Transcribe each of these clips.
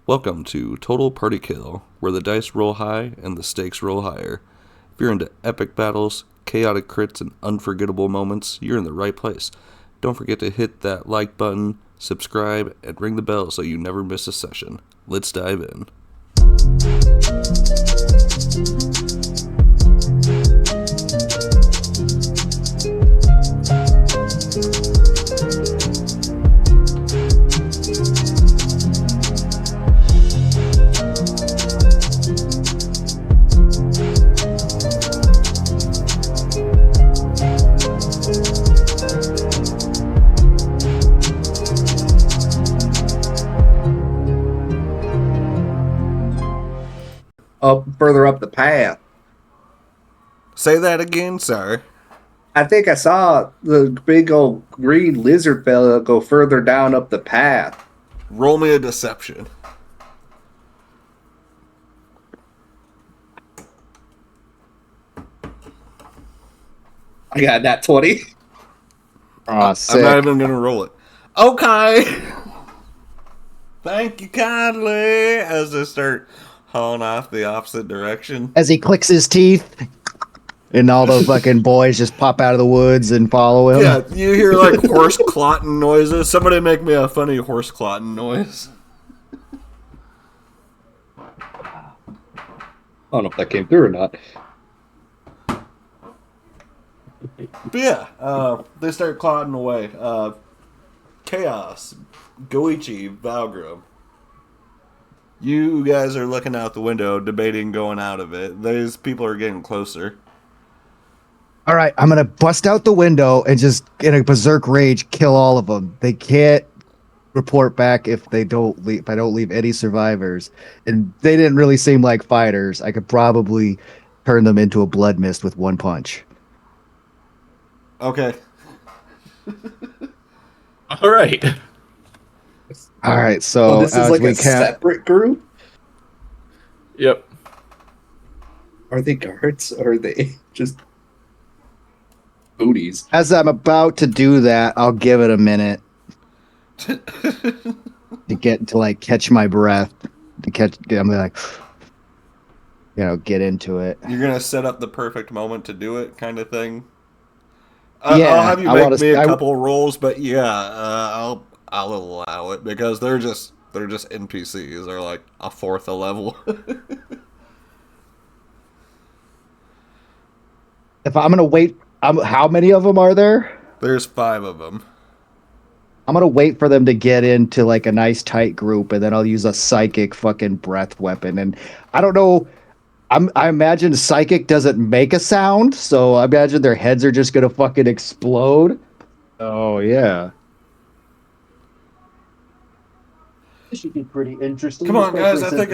Welcome to Total Party Kill, where the dice roll high and the stakes roll higher. If you're into epic battles, chaotic crits, and unforgettable moments, you're in the right place. Don't forget to hit that like button, subscribe, and ring the bell so you never miss a session. Let's dive in. Further up the path. Say that again, sorry. I think I saw the big old green lizard fella go further down up the path. Roll me a deception. I got that 20. I'm not even going to roll it. Okay. Thank you kindly. As I start hauling off the opposite direction. As he clicks his teeth, and all the fucking boys just pop out of the woods and follow him. Yeah, you hear like horse clotting noises. Somebody make me a funny horse clotting noise. I don't know if that came through or not. But yeah, they start clotting away. Chaos, Goichi, Valgrim. You guys are looking out the window, debating going out of it. These people are getting closer. All right, I'm gonna bust out the window and just, in a berserk rage, kill all of them. They can't report back if I don't leave any survivors. And they didn't really seem like fighters. I could probably turn them into a blood mist with one punch. Okay. All right. All right, so this is like a separate group? Yep. Are they guards or are they just booties? As I'm about to do that, I'll give it a minute to get to like catch my breath. I'm like, get into it. You're gonna set up the perfect moment to do it, kind of thing. Yeah, I'll have you make me a couple rolls, but yeah, I'll allow it because they're just NPCs. They're like a fourth a level. If I'm gonna wait, how many of them are there? There's 5 of them. I'm gonna wait for them to get into like a nice tight group, and then I'll use a psychic fucking breath weapon. And I don't know. I imagine psychic doesn't make a sound, so I imagine their heads are just gonna fucking explode. Oh yeah. This should be pretty interesting. Come on, guys! I think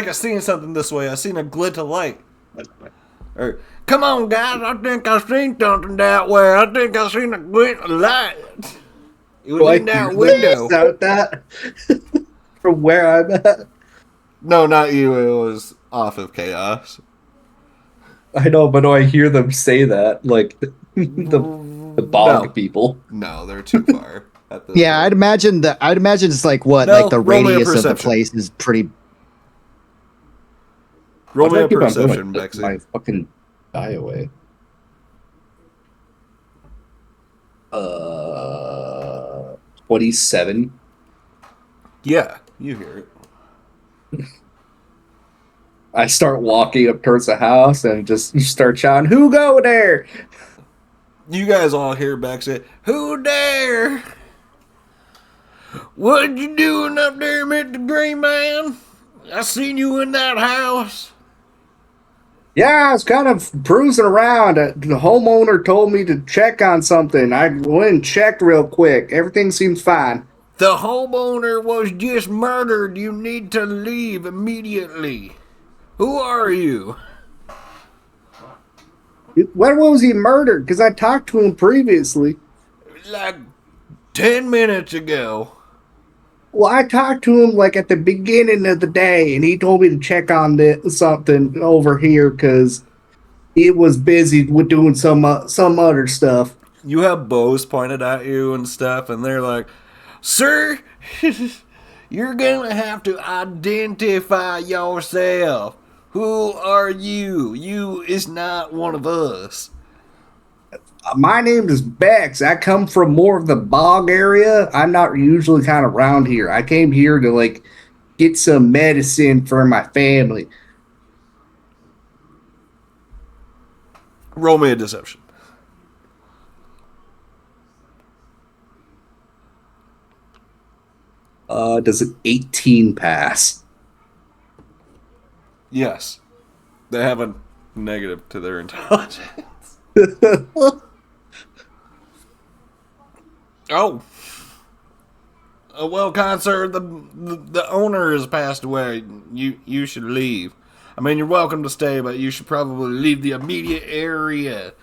I've seen something this way. I seen a glint of light. Or, come on, guys! I think I seen something that way. I think I seen a glint of light. It was in that window. Out that from where I'm at. No, not you. It was off of Chaos. I know, but I hear them say that like the bog people. No, they're too far. Yeah, I'd imagine it's like what, like the radius of the place is pretty. Roll me a perception, Bexy. My fucking die away. 27. Yeah, you hear it. I start walking up towards the house and just start shouting, "Who go there?" You guys all hear Bexy. Who dare? What you doing up there, Mr. Green Man? I seen you in that house. Yeah, I was kind of cruising around. The homeowner told me to check on something. I went and checked real quick. Everything seems fine. The homeowner was just murdered. You need to leave immediately. Who are you? When was he murdered? Because I talked to him previously. Like 10 minutes ago. Well, I talked to him like at the beginning of the day, and he told me to check on something over here because he was busy with doing some other stuff. You have bows pointed at you and stuff, and they're like, "Sir, You're gonna have to identify yourself. Who are you? You is not one of us. My name is Bex. I come from more of the bog area. I'm not usually kind of around here. I came here to like get some medicine for my family. Roll me a deception. Does an 18 pass? Yes. They have a negative to their intelligence. Oh. Well, kind sir, the owner has passed away. You should leave. I mean, you're welcome to stay, but you should probably leave the immediate area.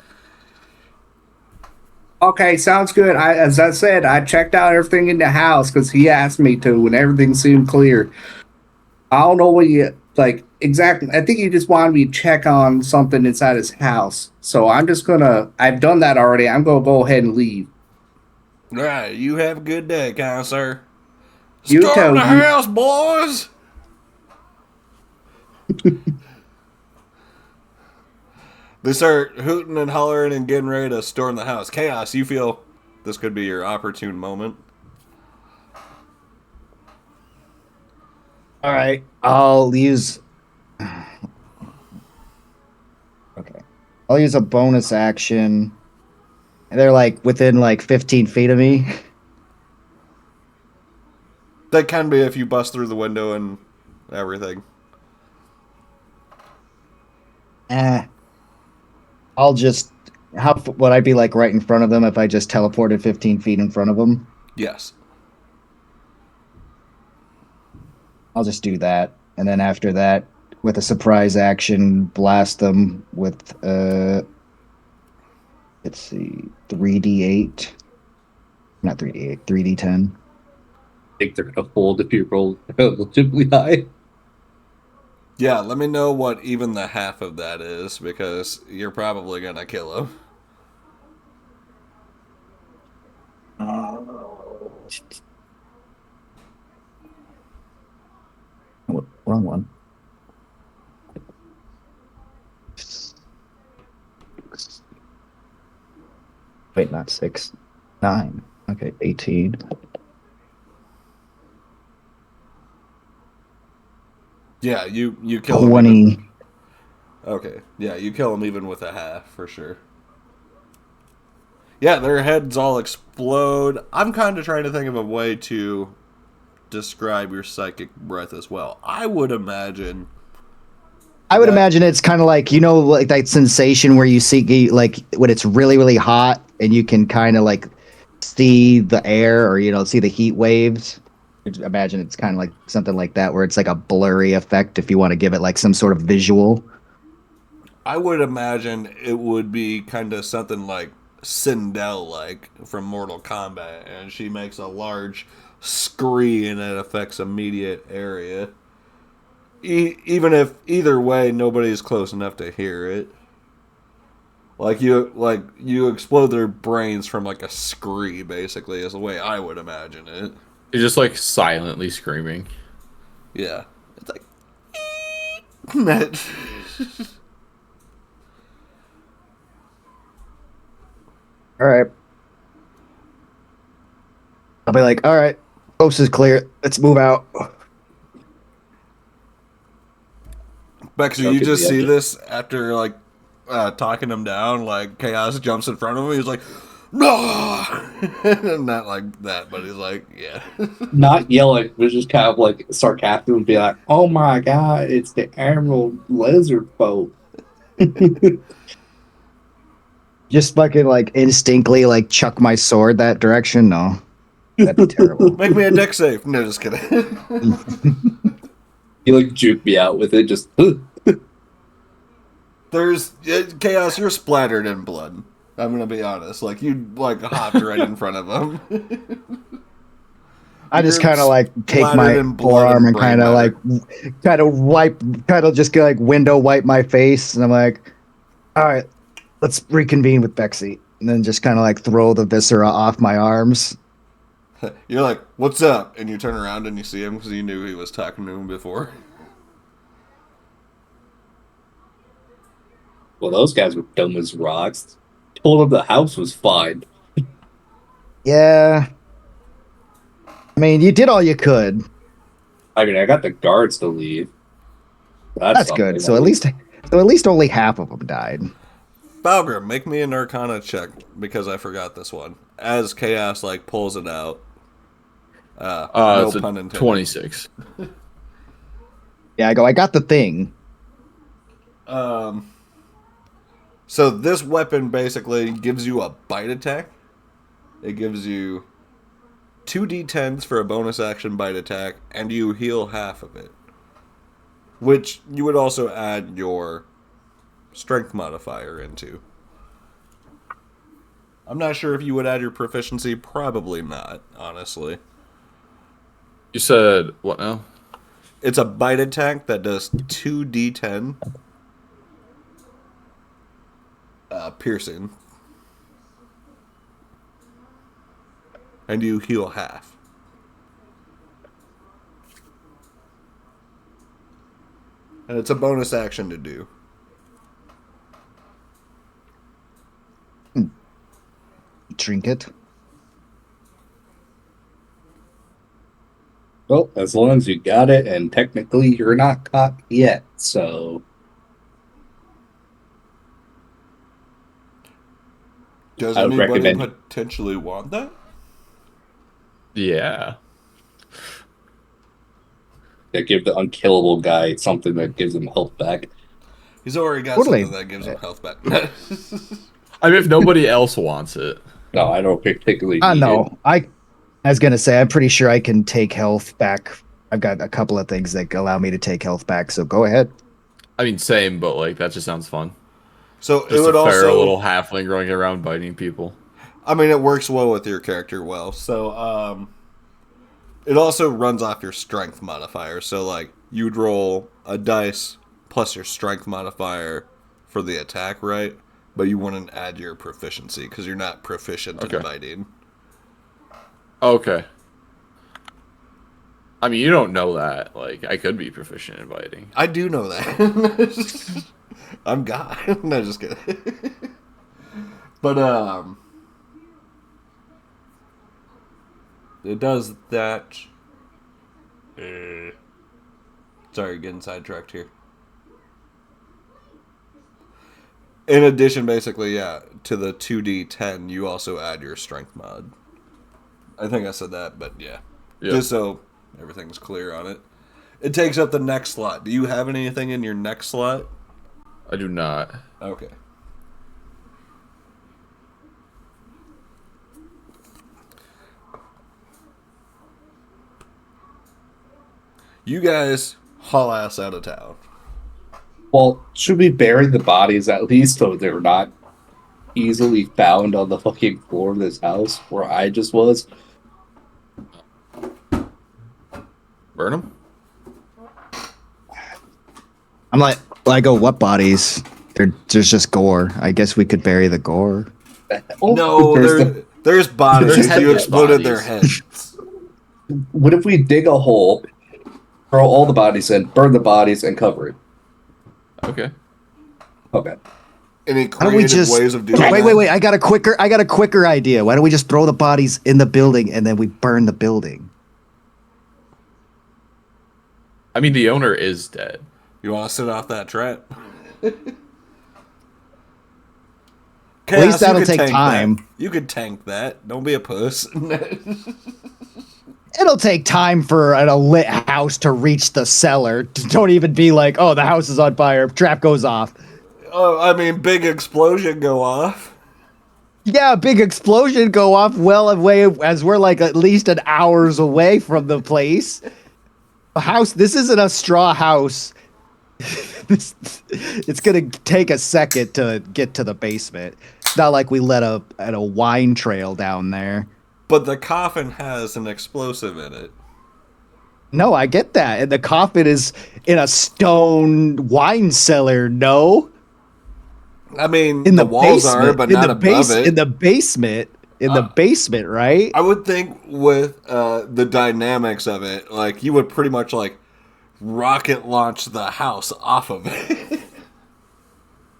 Okay, sounds good. As I said, I checked out everything in the house because he asked me to, and everything seemed clear. I don't know what you like exactly. I think he just wanted me to check on something inside his house. So I'm just gonna. I've done that already. I'm gonna go ahead and leave. All right, you have a good day, kind sir. You Storm too. the house, boys! They start hooting and hollering and getting ready to storm the house. Chaos, you feel this could be your opportune moment. All right, I'll use. Okay, I'll use a bonus action. They're like within like 15 feet of me. That can be if you bust through the window and everything. I'll just. How would I be like right in front of them if I just teleported 15 feet in front of them? Yes. I'll just do that, and then after that, with a surprise action, blast them with let's see, 3d8, not 3d8, 3d10. I think they're gonna fold if you roll relatively high. Yeah, let me know what even the half of that is, because you're probably gonna kill him. Oh, wrong one. Wait, not 6, 9. Okay, 18. Yeah, you kill him. 20. Okay, yeah, you kill him even with a half, for sure. Yeah, their heads all explode. I'm kind of trying to think of a way to describe your psychic breath as well. I would imagine It's kind of like, like that sensation where you see, like, when it's really, really hot and you can kind of like see the air or, see the heat waves. Imagine it's kind of like something like that where it's like a blurry effect if you want to give it like some sort of visual. I would imagine it would be kind of something like Sindel, like from Mortal Kombat, and she makes a large scream and it affects immediate area. Even if either way nobody's close enough to hear it. Like you explode their brains from like a scream, basically, is the way I would imagine it. You're just like silently screaming. Yeah, it's like. That. All right. I'll be like, all right, coast is clear. Let's move out. Bexer, you just see this after like talking him down. Like Chaos jumps in front of him. He's like, "No!" Not like that, but he's like, "Yeah." Not yelling, but just kind of like sarcastic and be like, "Oh my god, it's the Emerald Lizard Folk." Just fucking like instinctively like chuck my sword that direction. No, that'd be terrible. Make me a deck save. No, just kidding. You like juke me out with it, just. There's Chaos. You're splattered in blood. I'm gonna be honest. Like you like hopped right in front of him. I just kind of like take my forearm and kind of wipe, just like window wipe my face, and I'm like, all right, let's reconvene with Bexy, and then just kind of like throw the viscera off my arms. You're like, what's up? And you turn around and you see him because you knew he was talking to him before. Well, those guys were dumb as rocks. Told them the house was fine. Yeah. I mean, you did all you could. I mean, I got the guards to leave. That's good. So at least only half of them died. Balgrim, make me an Arcana check because I forgot this one. As Chaos like pulls it out. No it's pun a intended. 26. Yeah, I got the thing. So this weapon basically gives you a bite attack. It gives you 2d10s for a bonus action bite attack, and you heal half of it. Which you would also add your strength modifier into. I'm not sure if you would add your proficiency. Probably not, honestly. You said what now? It's a bite attack that does 2d10 piercing. And you heal half. And it's a bonus action to do. Trinket. Well, as long as you got it, and technically you're not caught yet, so... Does I would anybody recommend- potentially want that? Yeah. They give the unkillable guy something that gives him health back. He's already got Totally. something that gives him health back. I mean, if nobody else wants it. No, I don't particularly need No. I was going to say, I'm pretty sure I can take health back. I've got a couple of things that allow me to take health back, so go ahead. I mean, same, but like that just sounds fun. So Just it would a fair also little halfling running around biting people. I mean, it works well with your character well. So, it also runs off your strength modifier. So, like, you'd roll a dice plus your strength modifier for the attack, right? But you wouldn't add your proficiency because you're not proficient in biting. Okay. I mean, you don't know that. Like, I could be proficient in biting. I do know that. I'm God. No, just kidding. But, it does that. Sorry, getting sidetracked here. In addition, basically, yeah, to the 2d10, you also add your strength mod. I think I said that, but yeah. Just so everything's clear on it. It takes up the next slot. Do you have anything in your next slot? I do not. Okay. You guys haul ass out of town. Well, should we bury the bodies at least so they're not easily found on the fucking floor of this house where I just was? Burn them? I'm like, I go, what bodies? There's just gore. I guess we could bury the gore. No, there's bodies. There's You headless exploded bodies. their heads. What if we dig a hole, throw all the bodies in, burn the bodies, and cover it? Okay. Okay. Any Why don't we creative just ways of doing that? wait? I got a quicker idea. Why don't we just throw the bodies in the building and then we burn the building? I mean, the owner is dead. You want to sit off that trap? At least Chaos, you that'll could take tank time. that. You could tank that. Don't be a puss. It'll take time for a lit house to reach the cellar. Don't even be like, oh, the house is on fire. Trap goes off. Oh, I mean, big explosion go off. Yeah, a big explosion go off well away as we're like at least an hours away from the place. A house. This isn't a straw house. It's gonna take a second to get to the basement. It's not like we let a wine trail down there. But the coffin has an explosive in it. No, I get that. And the coffin is in a stone wine cellar. No, I mean, in the the walls basement, are, but in not the above it. In the basement, in the basement, right? I would think with the dynamics of it, like you would pretty much like rocket launch the house off of it.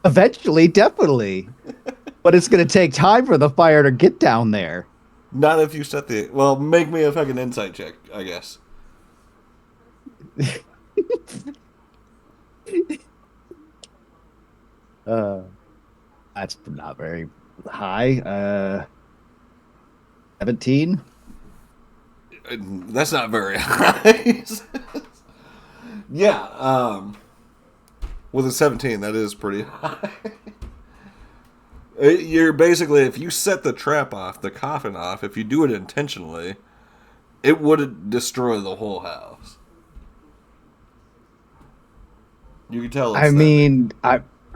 Eventually, definitely. But it's going to take time for the fire to get down there. Not if you set the. Well, make me a fucking insight check, I guess. That's not very high. 17. That's not very high. Yeah, with a 17, that is pretty high. You're basically, if you set the trap off, the coffin off, if you do it intentionally, it would destroy the whole house. You can tell. It's I mean,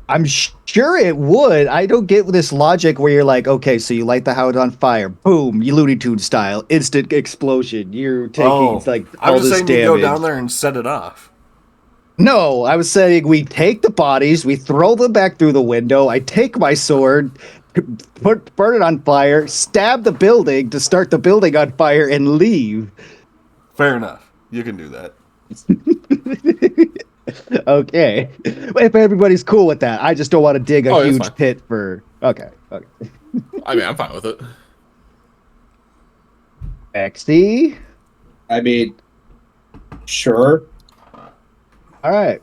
I'm sure it would. I don't get this logic where you're like, okay, so you light the house on fire, boom, you Looney Tunes style, instant explosion. You're taking like I all was this saying damage. you go down there and set it off. No, I was saying we take the bodies, we throw them back through the window. I take my sword, burn it on fire, stab the building to start the building on fire, and leave. Fair enough. You can do that. Okay. If everybody's cool with that, I just don't want to dig a Oh, it's huge fine. pit for. Okay. I mean, I'm fine with it. XD. I mean, sure. All right.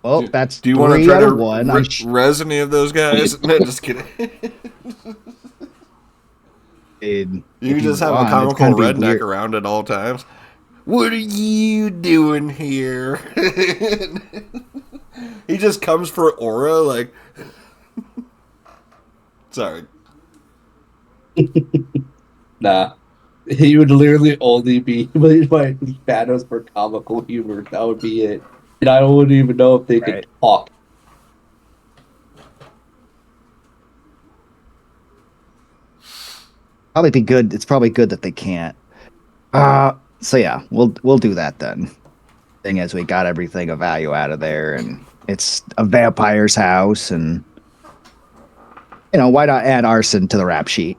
Well, that's Do you want to 3 try out to of 1. res any of those guys? No, just kidding. You can just have a comical redneck around at all times. What are you doing here? He just comes for aura, like. Sorry. Nah. He would literally only be my shadows for comical humor. That would be it. And I wouldn't even know if they could talk. Probably be good. It's probably good that they can't. So yeah, we'll do that then. Thing is, we got everything of value out of there, and it's a vampire's house, and why not add arson to the rap sheet?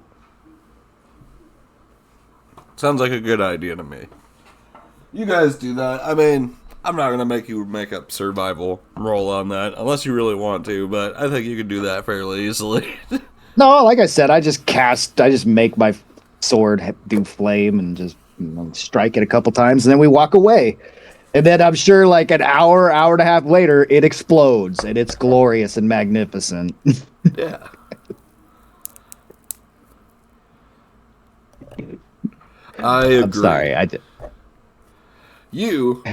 Sounds like a good idea to me. You guys do that. I mean, I'm not going to make you make up survival roll on that, unless you really want to, but I think you can do that fairly easily. No, like I said, I just make my sword do flame and just strike it a couple times, and then we walk away. And then I'm sure like an hour and a half later, it explodes, and it's glorious and magnificent. Yeah. I agree. I'm sorry, I did. You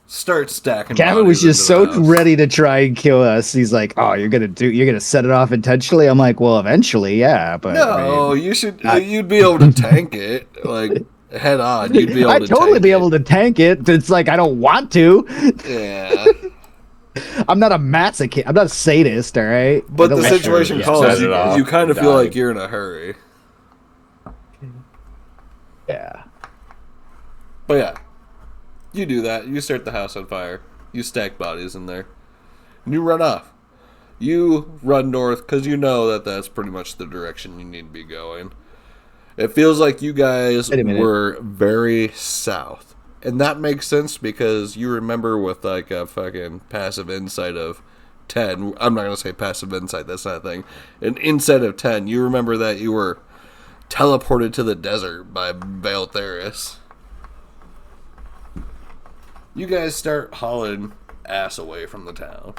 start stacking. Gavin was bodies just into so the house. ready to try and kill us. He's like, "Oh, you're gonna set it off intentionally." I'm like, "Well, eventually, yeah." But No, I mean, you should. You'd be able to tank it like head on. You'd be able I'd to. totally tank be it. able to tank it. It's like I don't want to. Yeah. I'm not a masochist. I'm not a sadist. All right. But I the don't- situation yeah, calls set you. it off You kind of and feel die. like you're in a hurry. Yeah. But yeah, you do that. You start the house on fire. You stack bodies in there. And you run off. You run north because you know that that's pretty much the direction you need to be going. It feels like you guys Wait a minute. were very south. And that makes sense because you remember with like a fucking passive insight of 10. I'm not going to say passive insight, that's not a thing. An insight of 10. You remember that you were teleported to the desert by Valtheris. You guys start hauling ass away from the town.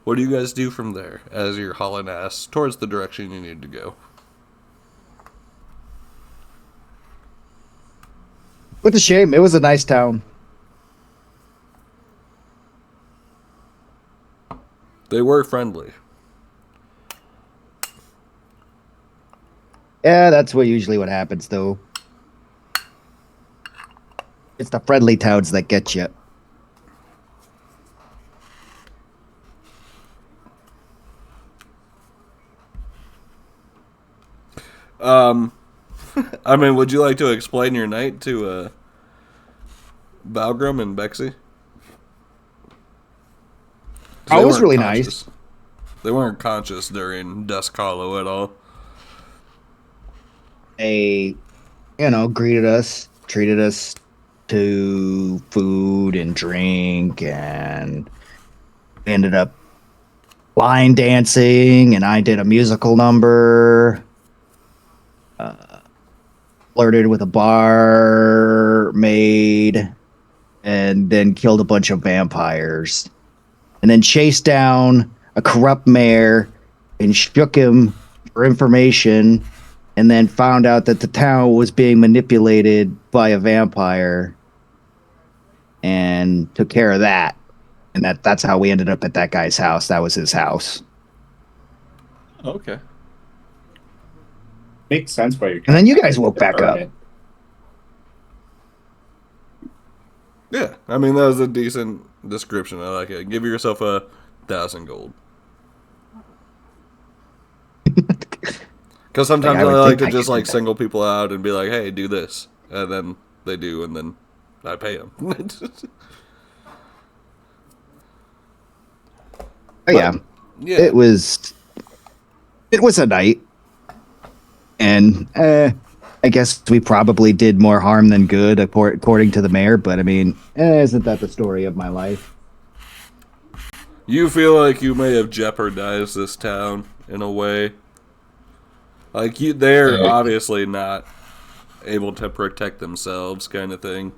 What do you guys do from there as you're hauling ass towards the direction you need to go? What a shame. It was a nice town. They were friendly. Yeah, that's usually what happens, though. It's the friendly towns that get you. I mean, would you like to explain your night to Valgrim and Bexy? Oh, it was really nice. They weren't conscious during Dusk Hollow at all. They, greeted us, treated us to food and drink, and ended up line dancing, and I did a musical number. Flirted with a barmaid, and then killed a bunch of vampires, and then chased down a corrupt mayor and shook him for information, and then found out that the town was being manipulated by a vampire, and took care of that. And that's how we ended up at that guy's house. That was his house. Okay. Makes sense why you're. And then you guys woke back up. Yeah, I mean, that was a decent description. I like it. Give yourself 1,000 gold. Because sometimes I like to just like single people out and be like, "Hey, do this," and then they do, and then I pay them. Yeah, it was a night, and I guess we probably did more harm than good, according to the mayor. But I mean, isn't that the story of my life? You feel like you may have jeopardized this town in a way. Like they're obviously not able to protect themselves, kind of thing.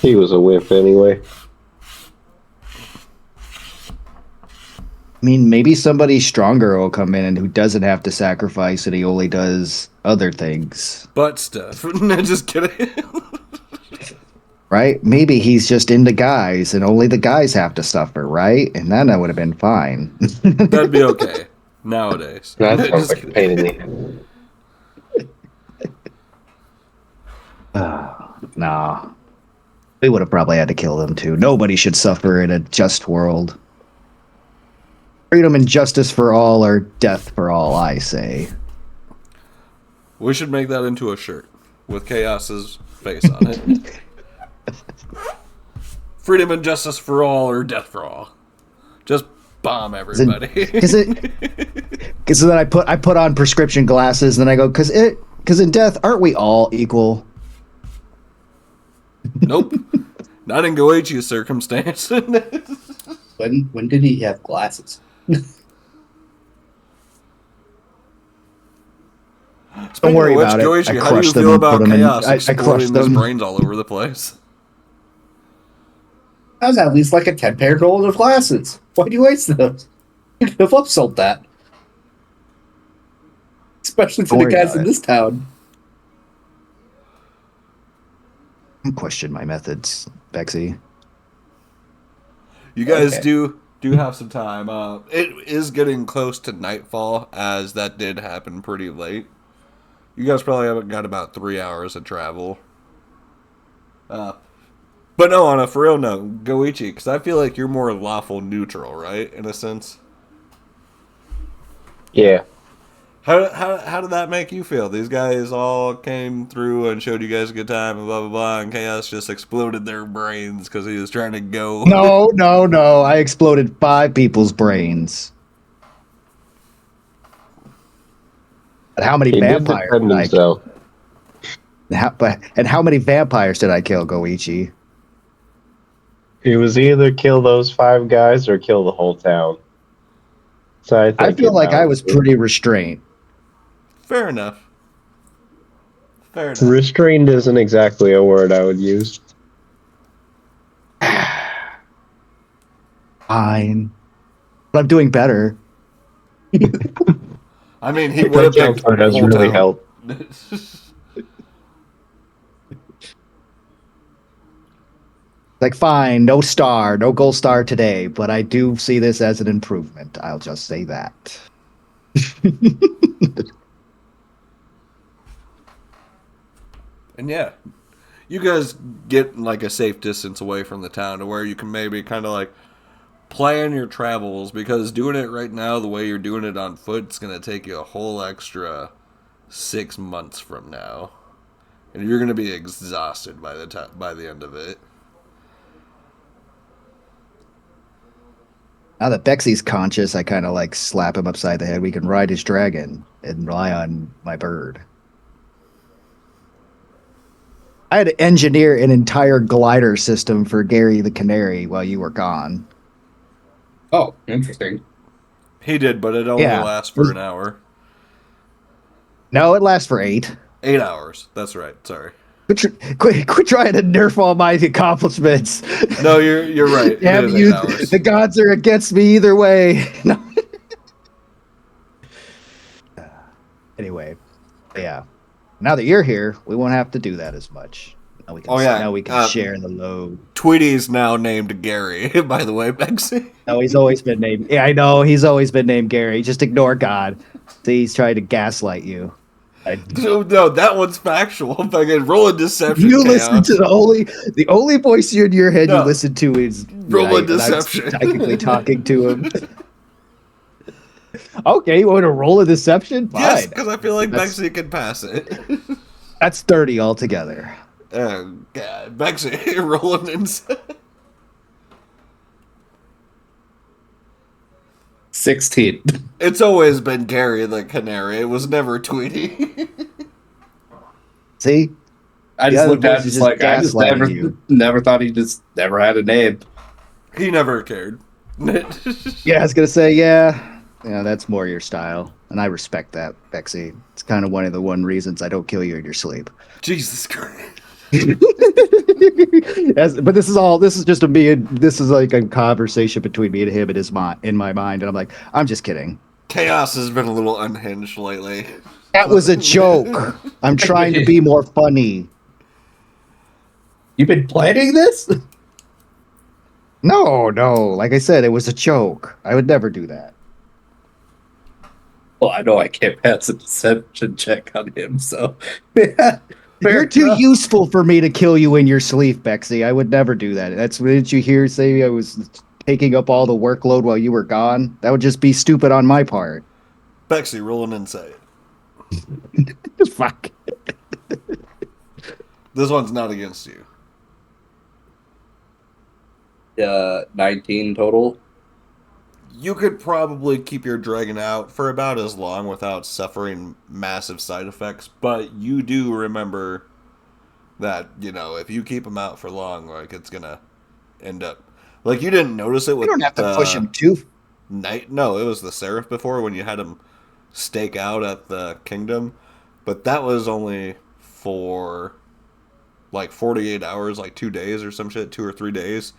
He was a wimp anyway. I mean, maybe somebody stronger will come in and who doesn't have to sacrifice, and he only does other things. Butt stuff. No, just kidding. Right? Maybe he's just into guys, and only the guys have to suffer, right? And then I would have been fine. That'd be okay nowadays. That sounds Just like a pain in the head. Nah. We would have probably had to kill them too. Nobody should suffer in a just world. Freedom and justice for all, or death for all, I say. We should make that into a shirt with Chaos's face on it. Freedom and justice for all, or death for all. Just bomb everybody. Because then I put on prescription glasses, and then I go, because in death, aren't we all equal? Nope. Not in Goichi's circumstance. When did he have glasses? Don't worry about it. Goichi, I how do you crushed them feel and about put them in. Chaos I exploding crushed his them. brains all over the place? That was at least like a 10 pair gold of glasses. Why do you waste those? You could have upsold that. Especially for Don't the worry guys about in it. this town. Don't question my methods, Bexy. You guys Okay. do have some time. It is getting close to nightfall, as that did happen pretty late. You guys probably haven't got about 3 hours of travel. But no, on a for real note, Goichi, because I feel like you're more lawful neutral, right? In a sense. Yeah. How did that make you feel? These guys all came through and showed you guys a good time and blah blah blah, and Chaos just exploded their brains because he was trying to go. No. I exploded 5 people's brains. But how many He did vampires defend did I kill? himself. And how many vampires did I kill, Goichi? He was either kill those 5 guys or kill the whole town. So I feel it like I was balances. pretty restrained. Fair enough. Fair enough. Restrained isn't exactly a word I would use. Fine. But I'm doing better. I mean, he would have That picked part has whole really town. helped. Like, fine, no gold star today, but I do see this as an improvement. I'll just say that. And yeah, you guys get like a safe distance away from the town to where you can maybe kind of like plan your travels, because doing it right now the way you're doing it on foot, it's going to take you a whole extra 6 months from now. And you're going to be exhausted by the end of it. Now that Bexy's conscious, I kind of like slap him upside the head. We can ride his dragon and rely on my bird. I had to engineer an entire glider system for Gary the Canary while you were gone. Oh, interesting. He did, but it only Yeah. lasts for an hour. No, it lasts for 8. 8 hours. That's right. Sorry. Quit trying to nerf all my accomplishments. No, you're right. It Damn is you! 8 hours. The gods are against me either way. No. Anyway, yeah. Now that you're here, we won't have to do that as much. Now we can. Oh, yeah. Now we can share the load. Tweety's now named Gary, by the way, Bexy. No, he's always been named. Yeah, I know. He's always been named Gary. Just ignore God. See, he's trying to gaslight you. No, that one's factual. Fucking roll a deception. You Chaos. listen to the only voice in your head No. you listen to is Roll a right, and I'm deception. technically talking to him. Okay, you want to roll a deception? Fine. Yes, because I feel like That's- Bexy can pass it. That's 30 altogether. Oh, God. Bexy, rolling in. 16. It's always been Gary the Canary. It was never Tweety. See? I The just other looked at voice it is just like, I just gaslighting you. never thought he just never had a name. He never cared. Yeah, I was gonna say, yeah, that's more your style, and I respect that, Bexy. It's kind of one of the reasons I don't kill you in your sleep. Jesus Christ. But this is just a me. This is like a conversation between me and him in my mind, and I'm like, I'm just kidding. Chaos has been a little unhinged lately. That was a joke. I'm trying to be more funny. You've been planning this? No. Like I said, it was a joke. I would never do that. Well, I know I can't pass a deception check on him, so yeah. You're too useful for me to kill you in your sleep, Bexy. I would never do that. Didn't you hear say I was taking up all the workload while you were gone? That would just be stupid on my part. Bexy, roll an insight. Fuck. This one's not against you. 19 total. You could probably keep your dragon out for about as long without suffering massive side effects, but you do remember that, if you keep him out for long, like, it's gonna end up... Like, you didn't notice it with... We don't have to push him too. No, it was the Seraph before when you had him stake out at the kingdom, but that was only for, like, 48 hours, like 2 days or some shit, 2 or 3 days.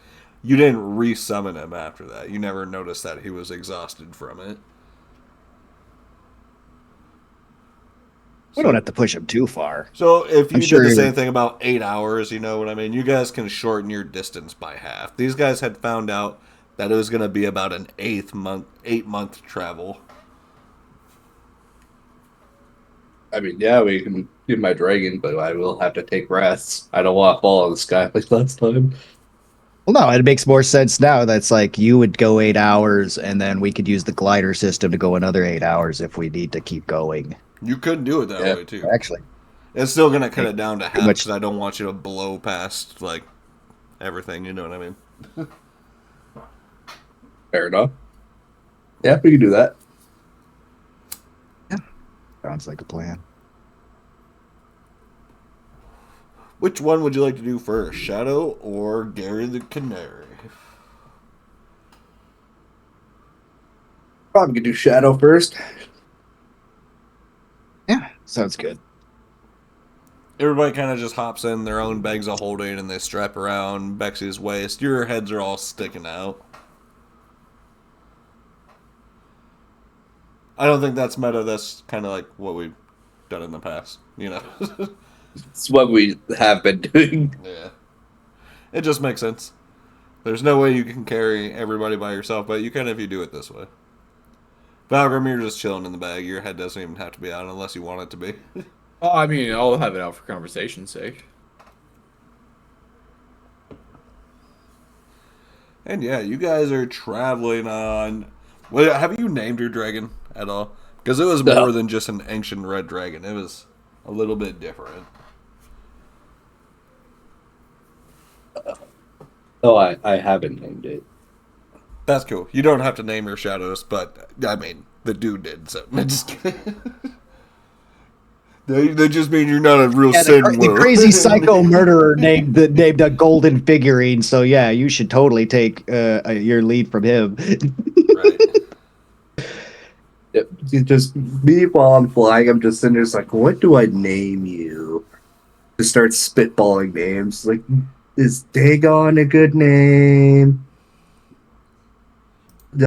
You didn't re-summon him after that. You never noticed that he was exhausted from it. We don't have to push him too far. So if you sure did the you're- same thing about 8 hours, you know what I mean? You guys can shorten your distance by half. These guys had found out that it was going to be about an 8-month travel. I mean, yeah, we can do my dragon, but I will have to take rests. I don't want to fall on the sky like last time. Well, no, it makes more sense now. That's like you would go 8 hours, and then we could use the glider system to go another 8 hours if we need to keep going. You could do it that way, too. Actually, It's still going to cut it down to half much- because I don't want you to blow past, like, everything. You know what I mean? Fair enough. Yeah, we can do that. sounds like a plan. Which one would you like to do first, Shadow or Gary the Canary? Probably could do Shadow first. Yeah, sounds good. Everybody kind of just hops in their own bags of holding and they strap around Bexy's waist. Your heads are all sticking out. I don't think that's meta. That's kind of like what we've done in the past, It's what we have been doing. Yeah. It just makes sense. There's no way you can carry everybody by yourself, but you can if you do it this way. Valgrim, you're just chilling in the bag. Your head doesn't even have to be out unless you want it to be. Oh, I mean, I'll have it out for conversation's sake. And yeah, you guys are traveling on... Well, have you named your dragon at all? Because it was No. more than just an ancient red dragon. It was a little bit different. Oh, I haven't named it. That's cool. You don't have to name your shadows, but I mean, the dude did. So I'm just kidding. They just mean you're not a real Yeah, sin. the crazy psycho murderer named a golden figurine. So yeah, you should totally take your lead from him. Right. You just me while I'm flying, I'm just sitting there, just like, what do I name you? Just start spitballing names. Like, is Dagon a good name?